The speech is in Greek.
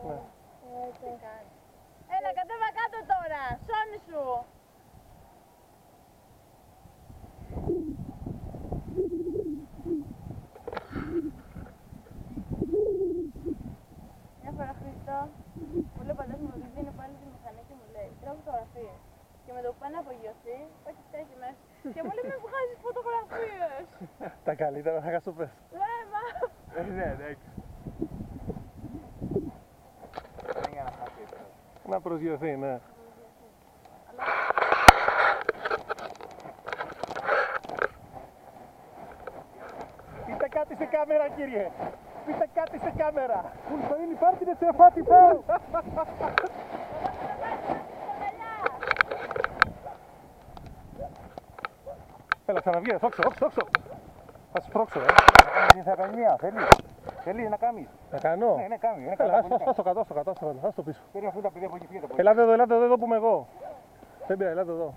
Ναι. Τι κάνει. Έλα, κατέβα κάτω τώρα. Σώνη σου. Μια φορά Χρήστο, μου λέει ο πατέρας μου ότι είναι πάλι στη μηχανή και μου λέει τρέχω φωτογραφίες. Και με το που πάει να απογειωθεί, πάει και φταίει μέσα. Και μου λέει με βγάζεις φωτογραφίες. Τα καλύτερα θα το πες. Ναι, μα. Ναι, εντάξει. Δεν είναι για να χάσει έτσι. Να προσγειωθεί, ναι. Πείτε κάτι στη κάμερα, κύριε. Πείτε κάτι στη κάμερα. Πουλφαΐνι, πάρτινε σε φάτι πάω. Έλα, ξαναβγαίνεις, όξο. Θα σου σπρώξω, Θα κάνει μία, θέλει να κάνει. Να κάνω. Ναι, κάνει. Έλα, ας το κάτω, ας το πίσω. Θέλει αυτό τα παιδιά που έχει φύγει. Ελάτε εδώ που είμαι εγώ. Φέμπια, ελάτε εδώ.